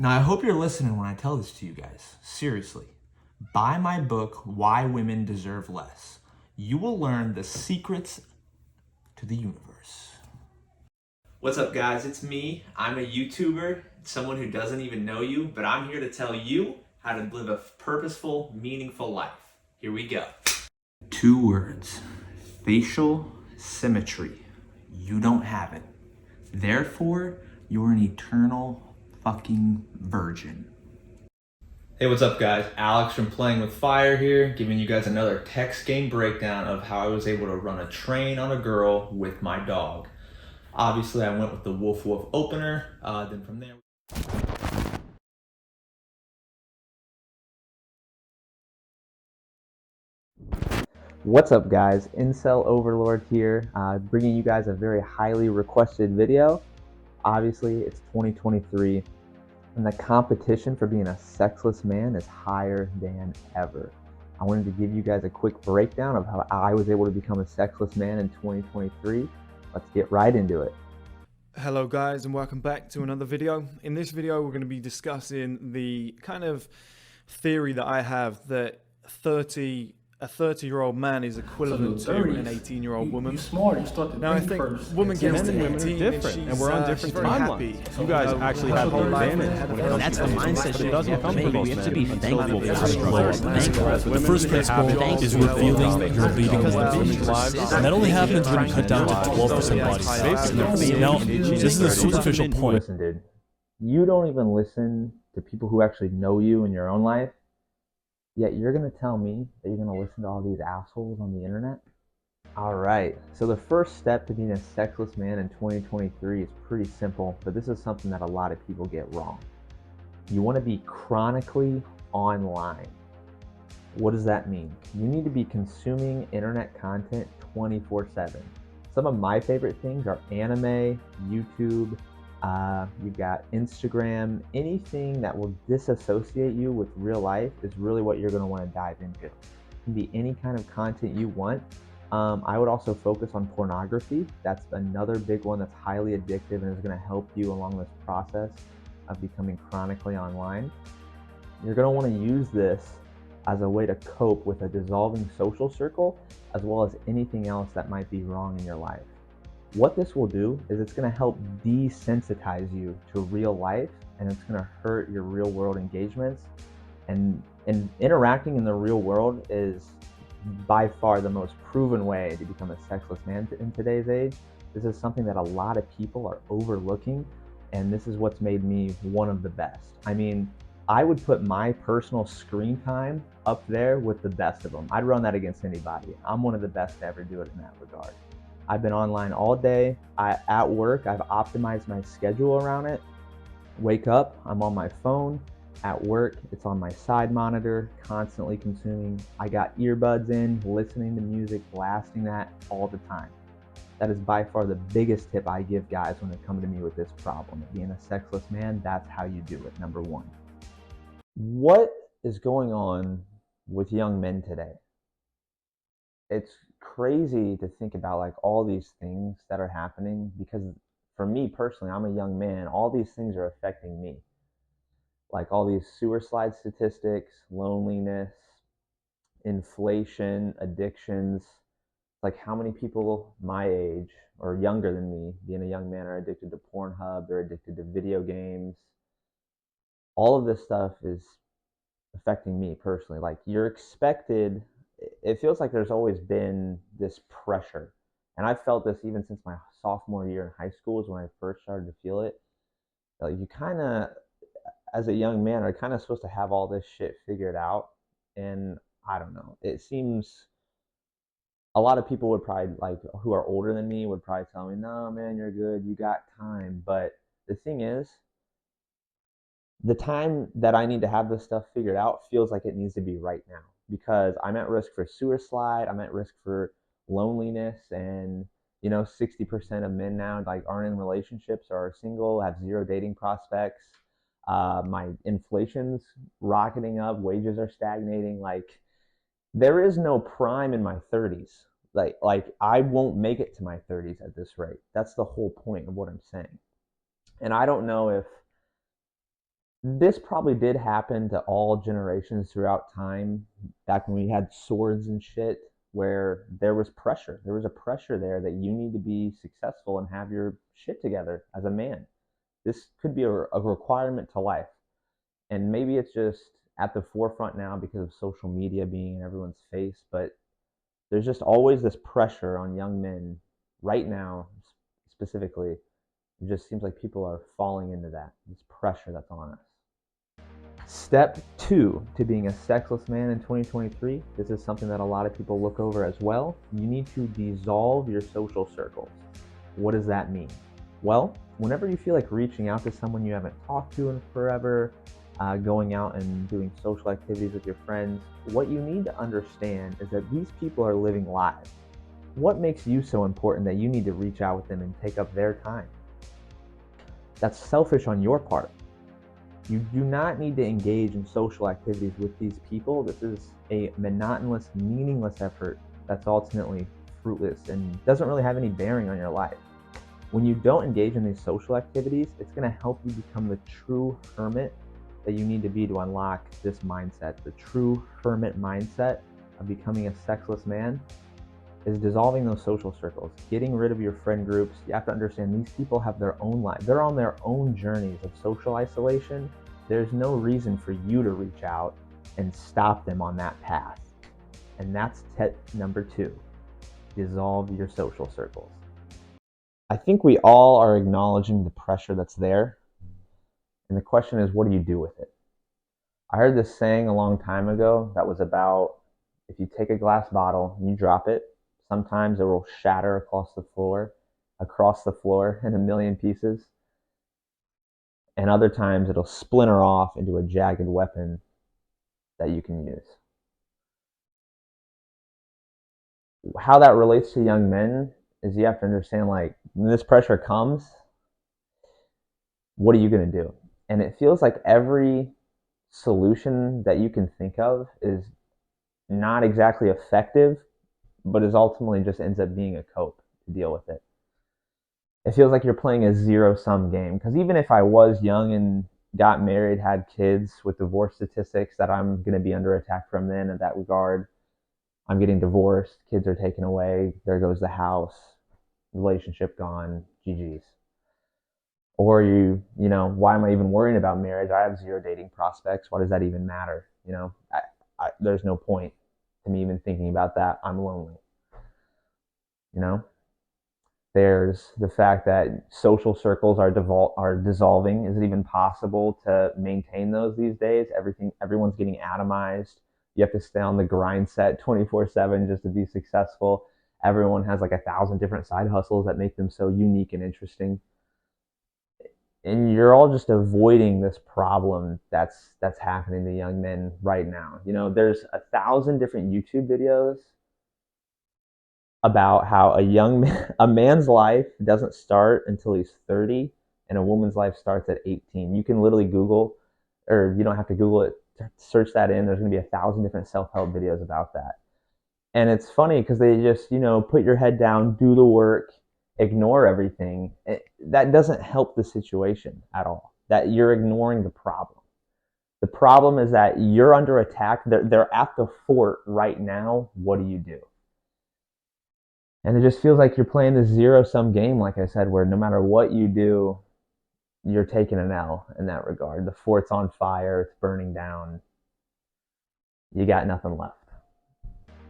Now, I hope you're listening when I tell this to you guys. Seriously. Buy my book, Why Women Deserve Less. You will learn the secrets to the universe. What's up, guys? It's me. I'm a YouTuber, someone who doesn't even know you, but I'm here to tell you how to live a purposeful, meaningful life. Here we go. 2 words. Facial symmetry. You don't have it. Therefore, you're an eternal fucking virgin. Hey, what's up, guys? Alex from Playing with Fire here, giving you guys another text game breakdown of how I was able to run a train on a girl with my dog. Obviously, I went with the Woof Woof opener, then from there... What's up, guys? Incel Overlord here, bringing you guys a very highly requested video. Obviously, it's 2023, and the competition for being a sexless man is higher than ever. I wanted to give you guys a quick breakdown of how I was able to become a sexless man in 2023. Let's get right into it. Hello guys, and welcome back to another video. In this video we're going to be discussing the kind of theory that I have that a 30-year-old man is equivalent to an 18-year-old woman. Now I think women get men and women are different, and we're on different timelines. You guys actually have the advantage when it comes That's to the this, mindset but it shift doesn't come for most we have to men. be thankful for the Thankful. struggle. The first principle is revealing your leading life. And that only happens when you cut down to 12% body fat. Now, this is a superficial point. Listen, dude, you don't even listen to people who actually know you in your own life, yet you're going to tell me that you're going to listen to all these assholes on the internet? All right, so the first step to being a sexless man in 2023 is pretty simple, but this is something that a lot of people get wrong. You want to be chronically online. What does that mean? You need to be consuming internet content 24/7. Some of my favorite things are anime, YouTube, you've got Instagram. Anything that will disassociate you with real life is really what you're going to want to dive into. It can be any kind of content you want. I would also focus on pornography. That's another big one that's highly addictive and is going to help you along this process of becoming chronically online. You're going to want to use this as a way to cope with a dissolving social circle, as well as anything else that might be wrong in your life. What this will do is it's going to help desensitize you to real life, and it's going to hurt your real world engagements. And interacting in the real world is by far the most proven way to become a sexless man in today's age. This is something that a lot of people are overlooking, and this is what's made me one of the best. I mean, I would put my personal screen time up there with the best of them. I'd run that against anybody. I'm one of the best to ever do it in that regard. I've been online all day. At work, I've optimized my schedule around it. Wake up, I'm on my phone. At work, it's on my side monitor, constantly consuming. I got earbuds in, listening to music, blasting that all the time. That is by far the biggest tip I give guys when they come to me with this problem. Being a sexless man, that's how you do it, number one. What is going on with young men today? It's crazy to think about like all these things that are happening, because for me personally, I'm a young man. All these things are affecting me. Like all these suicide statistics, loneliness, inflation, addictions. Like how many people my age or younger than me, being a young man, are addicted to Pornhub, they're addicted to video games. All of this stuff is affecting me personally. Like you're expected, it feels like there's always been this pressure. And I've felt this even since my sophomore year in high school is when I first started to feel it. Like you kind of, as a young man, are kind of supposed to have all this shit figured out. And I don't know, it seems a lot of people would probably, like, who are older than me would probably tell me, no man, you're good, you got time. But the thing is, the time that I need to have this stuff figured out feels like it needs to be right now, because I'm at risk for suicide, I'm at risk for loneliness. And 60% of men now like aren't in relationships or are single, have zero dating prospects. My inflation's rocketing up, wages are stagnating. Like there is no prime in my 30s. Like I won't make it to my 30s at this rate. That's the whole point of what I'm saying. And I don't know if This probably did happen to all generations throughout time, back when we had swords and shit, where there was pressure. There was a pressure there that you need to be successful and have your shit together as a man. This could be a requirement to life. And maybe it's just at the forefront now because of social media being in everyone's face, but there's just always this pressure on young men right now, specifically. It just seems like people are falling into that, this pressure that's on us. Step 2 to being a sexless man in 2023. This is something that a lot of people look over as well. You need to dissolve your social circles. What does that mean? Well, whenever you feel like reaching out to someone you haven't talked to in forever, going out and doing social activities with your friends, what you need to understand is that these people are living lives. What makes you so important that you need to reach out with them and take up their time? That's selfish on your part. You do not need to engage in social activities with these people. This is a monotonous, meaningless effort that's ultimately fruitless and doesn't really have any bearing on your life. When you don't engage in these social activities, it's going to help you become the true hermit that you need to be to unlock this mindset. The true hermit mindset of becoming a sexless man is dissolving those social circles, getting rid of your friend groups. You have to understand these people have their own life. They're on their own journeys of social isolation. There's no reason for you to reach out and stop them on that path. And that's tip number 2, dissolve your social circles. I think we all are acknowledging the pressure that's there. And the question is, what do you do with it? I heard this saying a long time ago that was about, if you take a glass bottle and you drop it, sometimes it will shatter across the floor in a million pieces. And other times it'll splinter off into a jagged weapon that you can use. How that relates to young men is you have to understand, like, when this pressure comes, what are you going to do? And it feels like every solution that you can think of is not exactly effective, but is ultimately just ends up being a cope to deal with it. It feels like you're playing a zero-sum game, because even if I was young and got married, had kids, with divorce statistics that I'm going to be under attack from then in that regard, I'm getting divorced, kids are taken away, there goes the house, relationship gone, GG's. Or why am I even worrying about marriage? I have 0 dating prospects. Why does that even matter? There's no point to me even thinking about that. I'm lonely. There's the fact that social circles are dissolving. Is it even possible to maintain those these days? Everyone's getting atomized. You have to stay on the grind set 24/7 just to be successful. Everyone has like 1,000 different side hustles that make them so unique and interesting. And you're all just avoiding this problem that's happening to young men right now. There's 1,000 different YouTube videos about how a man's life doesn't start until he's 30, and a woman's life starts at 18. You can literally Google, or you don't have to Google it, search that in. There's going to be 1,000 different self-help videos about that. And it's funny because they just, put your head down, do the work, ignore everything. That doesn't help the situation at all. That you're ignoring the problem. The problem is that you're under attack. They're at the fort right now. What do you do? And it just feels like you're playing this zero-sum game, like I said, where no matter what you do, you're taking an L in that regard. The fort's on fire. It's burning down. You got nothing left.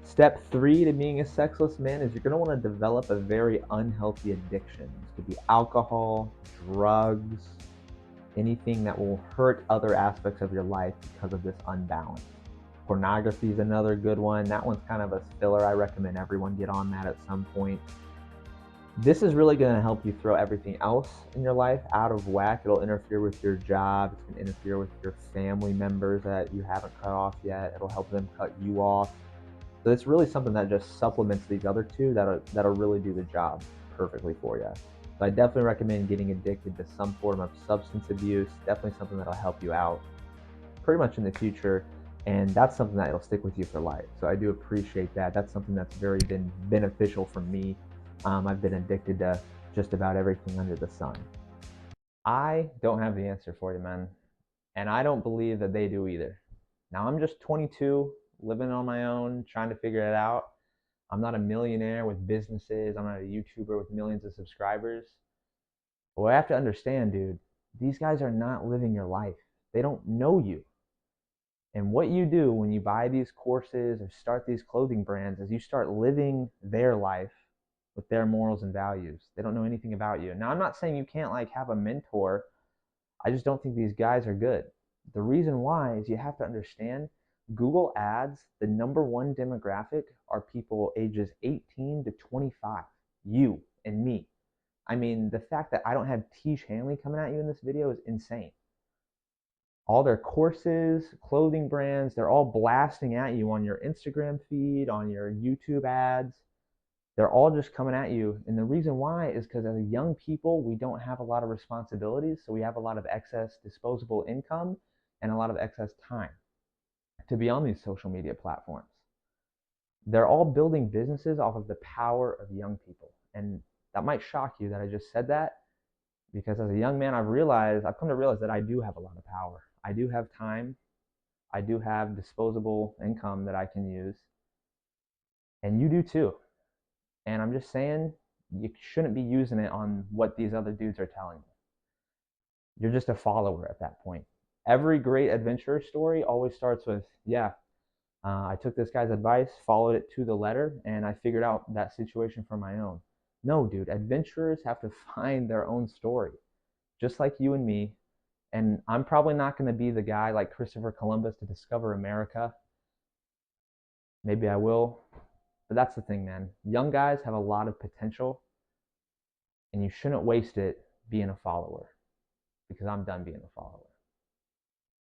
Step 3 to being a sexless man is you're going to want to develop a very unhealthy addiction. This could be alcohol, drugs, anything that will hurt other aspects of your life because of this unbalance. Pornography is another good one. That one's kind of a filler. I recommend everyone get on that at some point. This is really going to help you throw everything else in your life out of whack. It'll interfere with your job. It's going to interfere with your family members that you haven't cut off yet. It'll help them cut you off. So it's really something that just supplements these other two that'll really do the job perfectly for you. So I definitely recommend getting addicted to some form of substance abuse. Definitely something that'll help you out pretty much in the future. And that's something that'll stick with you for life. So I do appreciate that. That's something that's very been beneficial for me. I've been addicted to just about everything under the sun. I don't have the answer for you, man. And I don't believe that they do either. Now, I'm just 22, living on my own, trying to figure it out. I'm not a millionaire with businesses. I'm not a YouTuber with millions of subscribers. But what I have to understand, dude, these guys are not living your life. They don't know you. And what you do when you buy these courses or start these clothing brands is you start living their life with their morals and values. They don't know anything about you. Now, I'm not saying you can't like have a mentor. I just don't think these guys are good. The reason why is you have to understand Google Ads, the number one demographic are people ages 18 to 25. You and me. I mean, the fact that I don't have Tish Hanley coming at you in this video is insane. All their courses, clothing brands, they're all blasting at you on your Instagram feed, on your YouTube ads. They're all just coming at you. And the reason why is because as young people, we don't have a lot of responsibilities. So we have a lot of excess disposable income and a lot of excess time to be on these social media platforms. They're all building businesses off of the power of young people. And that might shock you that I just said that, because as a young man, I've come to realize that I do have a lot of power. I do have time. I do have disposable income that I can use. And you do too. And I'm just saying, you shouldn't be using it on what these other dudes are telling you. You're just a follower at that point. Every great adventurer story always starts with, I took this guy's advice, followed it to the letter, and I figured out that situation for my own. No, dude, adventurers have to find their own story, just like you and me. And I'm probably not going to be the guy like Christopher Columbus to discover America. Maybe I will. But that's the thing, man. Young guys have a lot of potential, and you shouldn't waste it being a follower, because I'm done being a follower.